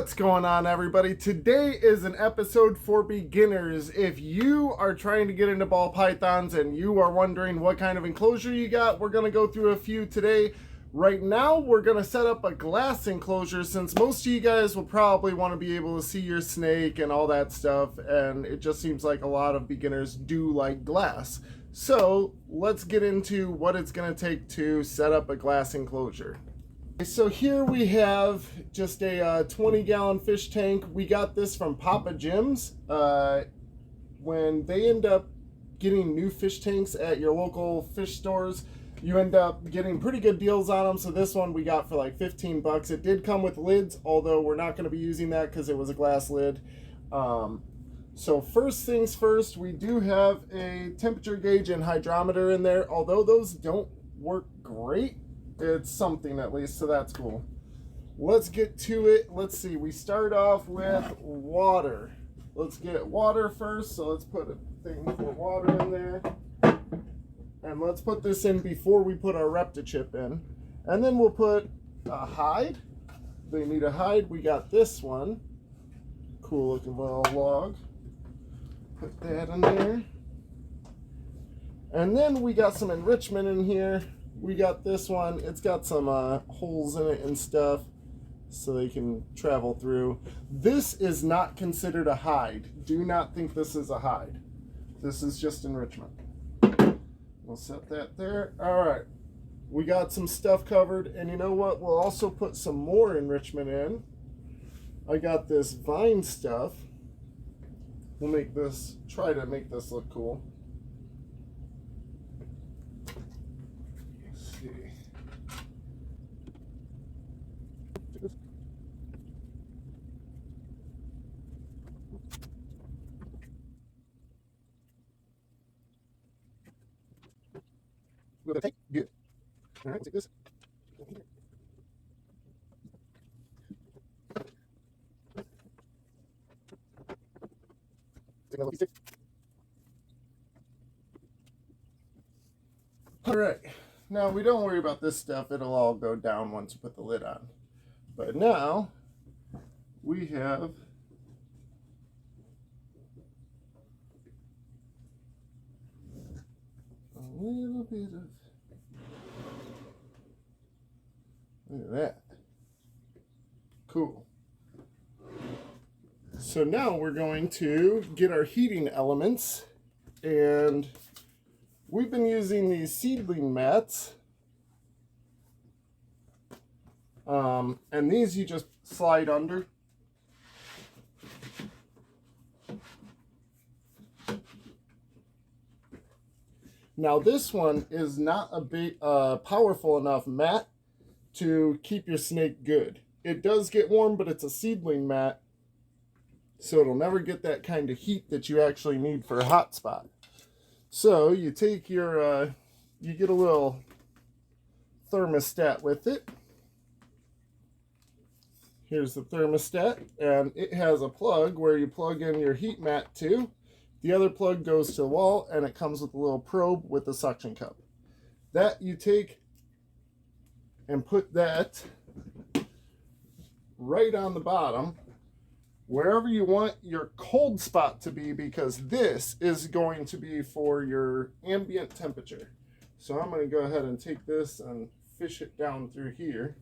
What's going on, everybody? Today is an episode for beginners. If you are trying to get into ball pythons and you are wondering what kind of enclosure you got, we're going to go through a few today. Right now, we're going to set up a glass enclosure since most of you guys will probably want to be able to see your snake and all that stuff, and it just seems like a lot of beginners do like glass. So let's get into what it's going to take to set up a glass enclosure. So here we have just a 20-gallon fish tank. We got this from Papa Jim's. When they end up getting new fish tanks at your local fish stores, you end up getting pretty good deals on them. So this one we got for like 15 bucks. It did come with lids, although we're not going to be using that because it was a glass lid. So first things first, we do have a temperature gauge and hydrometer in there. Although those don't work great, it's something at least, so that's cool. Let's get to it. Let's see, we start off with water. Let's get water first, so let's put a thing for water in there. And let's put this in before we put our Reptichip in. And then we'll put a hide. They need a hide. We got this one. Cool looking little log. Put that in there. And then we got some enrichment in here. We got this one. It's got some holes in it and stuff so they can travel through. This is not considered a hide. Do not think this is a hide. This is just enrichment. We'll set that there. All right. We got some stuff covered. And you know what? We'll also put some more enrichment in. I got this vine stuff. We'll make this, try to make this look cool. We're gonna take good. All right, take this. Take another piece. All right. Now we don't worry about this stuff. It'll all go down once you put the lid on. But now we have a little bit of, look at that. Cool. So now we're going to get our heating elements, and we've been using these seedling mats. And these you just slide under. Now this one is not a big, powerful enough mat to keep your snake good. It does get warm, but it's a seedling mat, so it'll never get that kind of heat that you actually need for a hot spot. So you take your, you get a little thermostat with it. Here's the thermostat, and it has a plug where you plug in your heat mat to. The other plug goes to the wall, and it comes with a little probe with a suction cup. That you take and put that right on the bottom, wherever you want your cold spot to be, because this is going to be for your ambient temperature. So I'm going to go ahead and take this and fish it down through here.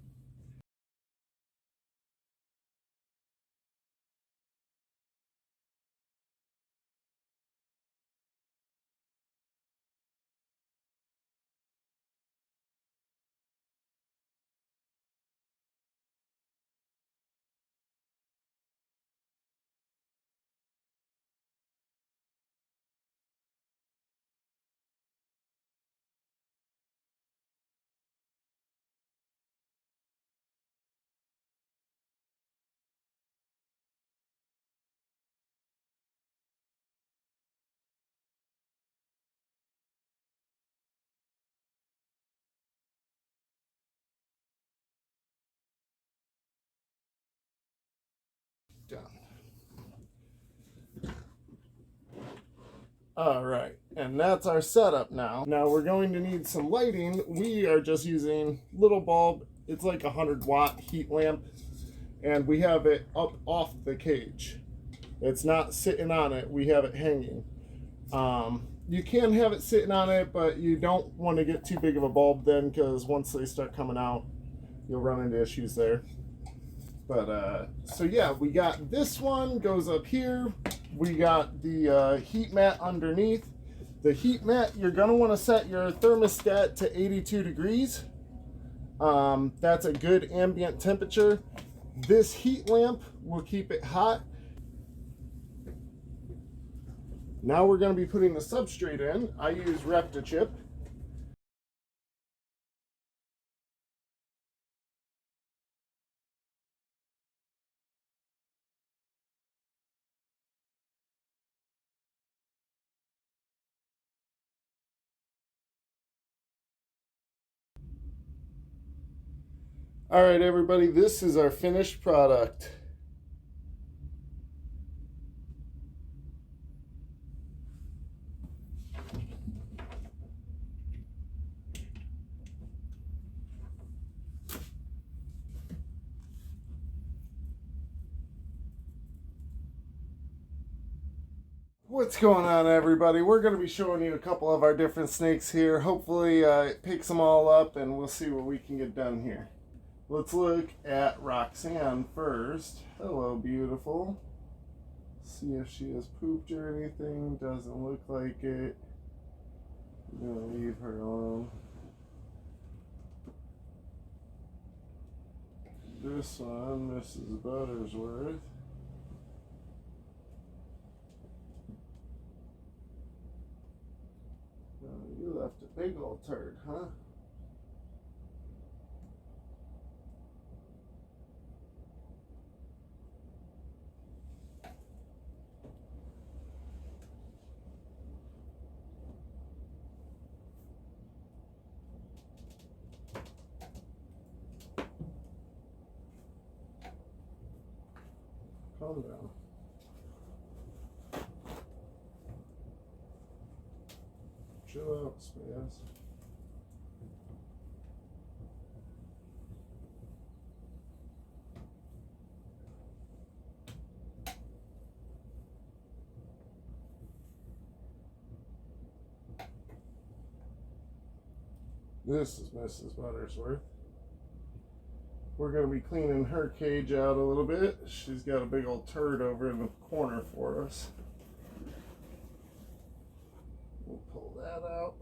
Done. All right, and that's our setup now. Now we're going to need some lighting. We are just using little bulb. It's like a 100-watt heat lamp, and we have it up off the cage. It's not sitting on it, we have it hanging. You can have it sitting on it, but you don't want to get too big of a bulb then, because once they start coming out, you'll run into issues there. But so yeah, we got this one goes up here. We got the heat mat underneath. The heat mat, you're going to want to set your thermostat to 82 degrees. That's a good ambient temperature. This heat lamp will keep it hot. Now we're going to be putting the substrate in. I use Repta-Chip. All right, everybody, this is our finished product. What's going on, everybody? We're going to be showing you a couple of our different snakes here. Hopefully it picks them all up and we'll see what we can get done here. Let's look at Roxanne first. Hello, beautiful. See if she has pooped or anything. Doesn't look like it. I'm going to leave her alone. This one, Mrs. Buttersworth. You left a big old turd, huh? Calm down. Chill out, Spaz. This is Mrs. Buttersworth. We're going to be cleaning her cage out a little bit. She's got a big old turd over in the corner for us. We'll pull that out.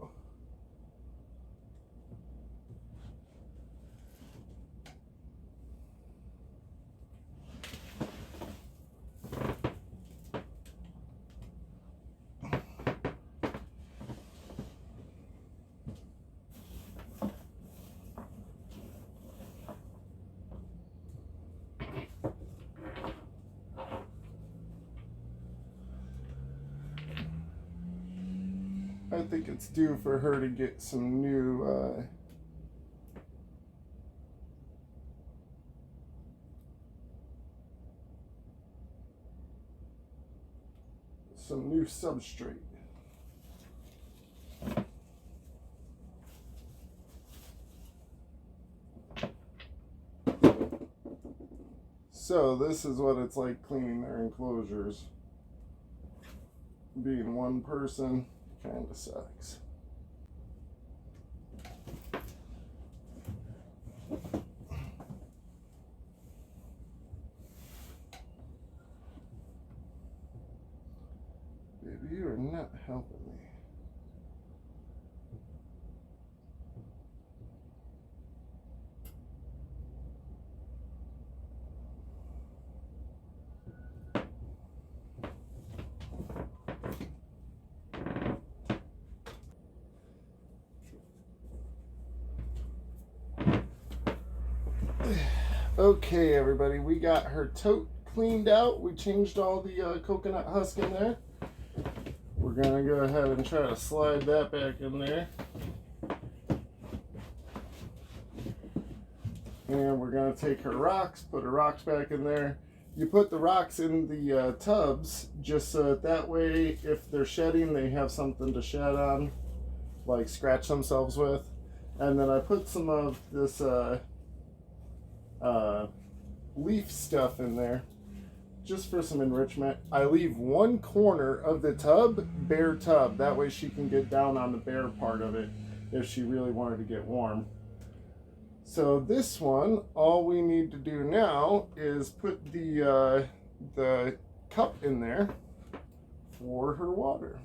I think it's due for her to get some new substrate. So this is what it's like cleaning their enclosures. Being one person kind of sucks. Baby, you are not helping me. Okay, everybody, we got her tote cleaned out. We changed all the coconut husk in there. We're gonna go ahead and try to slide that back in there. And we're gonna take her rocks, put her rocks back in there. You put the rocks in the tubs just so that way if they're shedding, they have something to shed on, like scratch themselves with. And then I put some of this leaf stuff in there just for some enrichment. I leave one corner of the tub bare tub. That way she can get down on the bare part of it if she really wanted to get warm. So this one, all we need to do now is put the cup in there for her water.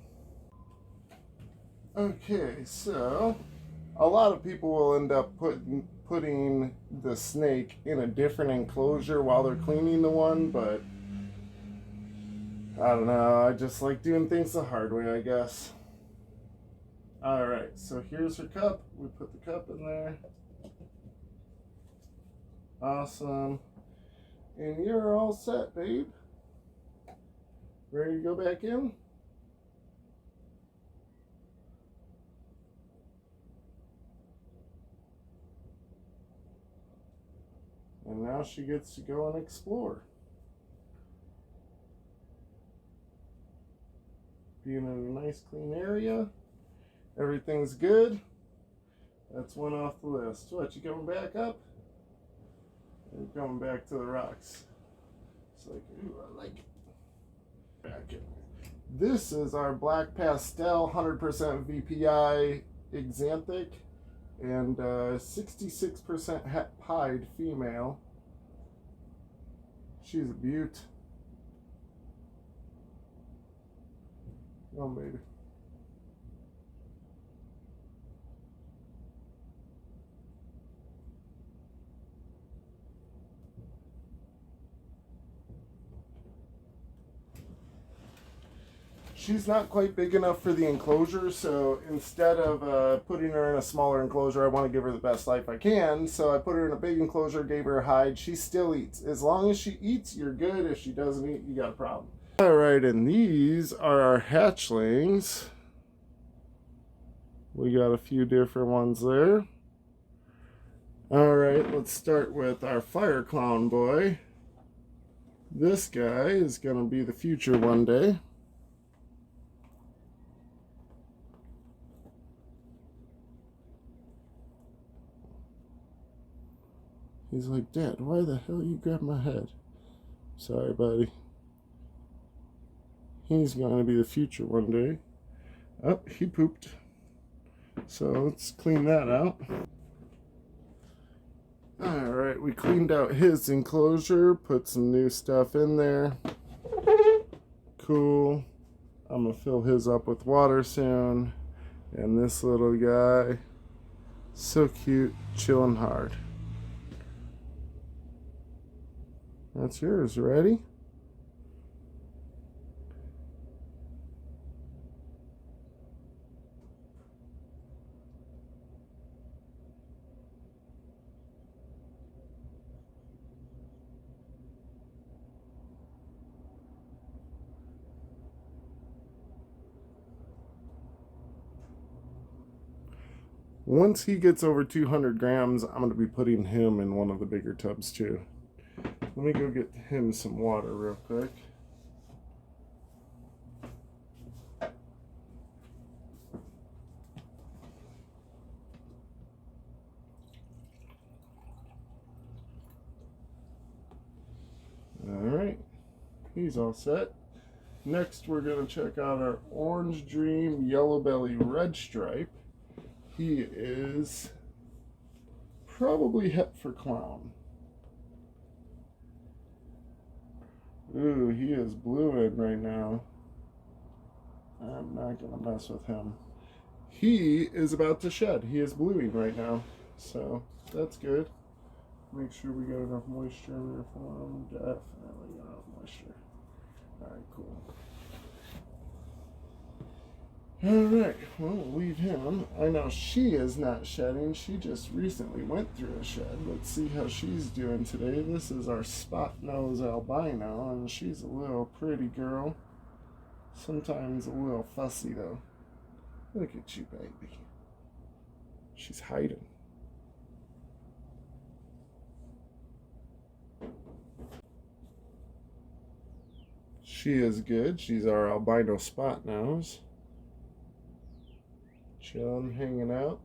Okay, so a lot of people will end up putting the snake in a different enclosure while they're cleaning the one, but I don't know, I just like doing things the hard way, I guess. Alright, so here's her cup. We put the cup in there. Awesome. And you're all set, babe. Ready to go back in? And now she gets to go and explore. Being in a nice clean area. Everything's good. That's one off the list. What, you coming back up? You're coming back to the rocks. It's like, ooh, I like it. Back in. This is our black pastel 100% VPI exanthic and 66% het pied female. She's a beaut. Come on, baby. She's not quite big enough for the enclosure, so instead of putting her in a smaller enclosure, I want to give her the best life I can. So I put her in a big enclosure, gave her a hide. She still eats. As long as she eats, you're good. If she doesn't eat, you got a problem. All right, and these are our hatchlings. We got a few different ones there. All right, let's start with our fire clown boy. This guy is going to be the future one day. He's like, Dad, why the hell you grabbed my head? Sorry, buddy. He's going to be the future one day. Oh, he pooped. So let's clean that out. Alright, we cleaned out his enclosure, put some new stuff in there. Cool. I'm going to fill his up with water soon. And this little guy, so cute, chilling hard. That's yours. Ready? Once he gets over 200 grams, I'm going to be putting him in one of the bigger tubs too. Let me go get him some water real quick. Alright, he's all set. Next we're going to check out our Orange Dream Yellow Belly Red Stripe. He is probably het for clown. Ooh, he is blueing right now. I'm not going to mess with him. He is about to shed. He is bluing right now. So, that's good. Make sure we got enough moisture in there for him. Definitely got enough moisture. Alright, cool. Alright, well, we'll leave him. I know she is not shedding. She just recently went through a shed. Let's see how she's doing today. This is our spot nose albino, and she's a little pretty girl. Sometimes a little fussy, though. Look at you, baby. She's hiding. She is good. She's our albino spot nose. Chilling, hanging out.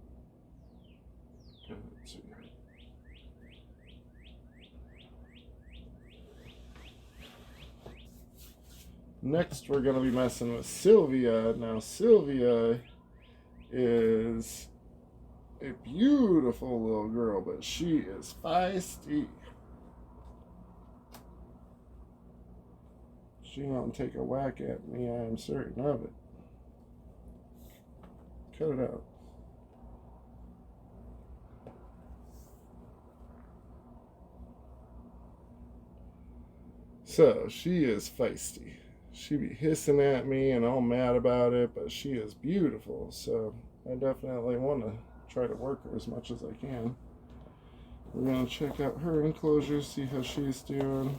Next, we're going to be messing with Sylvia. Now, Sylvia is a beautiful little girl, but she is feisty. She won't take a whack at me, I am certain of it. Cut it out. So, she is feisty. She be hissing at me and all mad about it, but she is beautiful, so I definitely want to try to work her as much as I can. We're going to check out her enclosure, see how she's doing.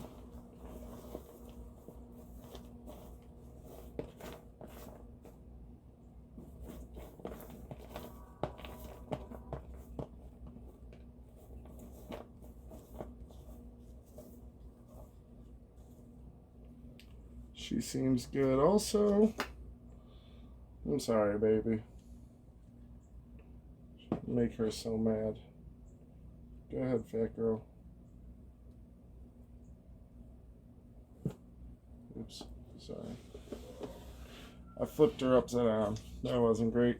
She seems good also. I'm sorry, baby. Make her so mad. Go ahead, fat girl. Oops, sorry. I flipped her upside down. That wasn't great.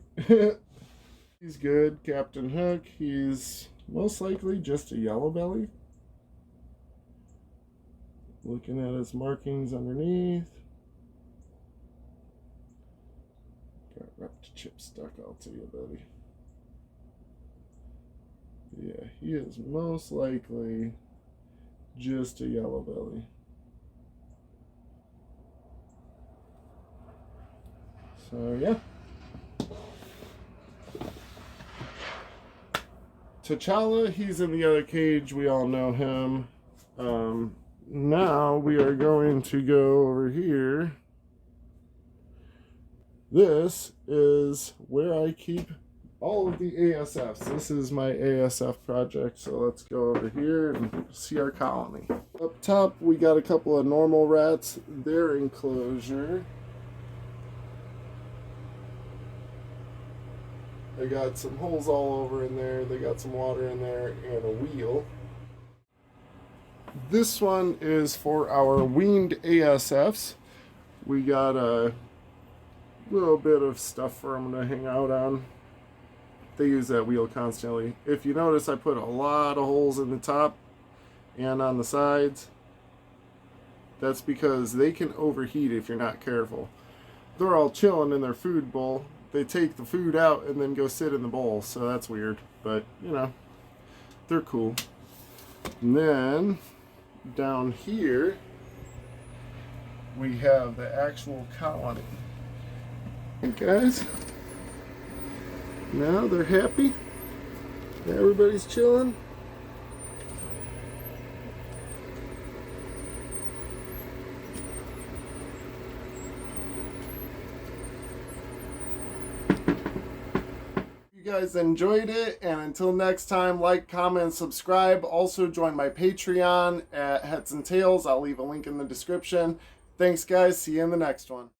He's good. Captain Hook, he's most likely just a yellow belly. Looking at his markings underneath. Got wrapped chip stuck, I'll tell you, buddy. Yeah, he is most likely just a yellow belly. So, yeah. T'Challa, he's in the other cage. We all know him. Now we are going to go over here. This is where I keep all of the ASFs. This is my ASF project, so let's go over here and see our colony. Up top, we got a couple of normal rats, their enclosure. They got some holes all over in there, they got some water in there, and a wheel. This one is for our weaned ASFs. We got a little bit of stuff for them to hang out on. They use that wheel constantly. If you notice, I put a lot of holes in the top and on the sides. That's because they can overheat if you're not careful. They're all chilling in their food bowl. They take the food out and then go sit in the bowl, so that's weird. But, you know, they're cool. And then down here, we have the actual colony. Hey guys, now they're happy. Everybody's chilling. You guys enjoyed it, and until next time, like, comment, subscribe. Also join my Patreon at Heads and Tails. I'll leave a link in the description. Thanks guys, see you in the next one.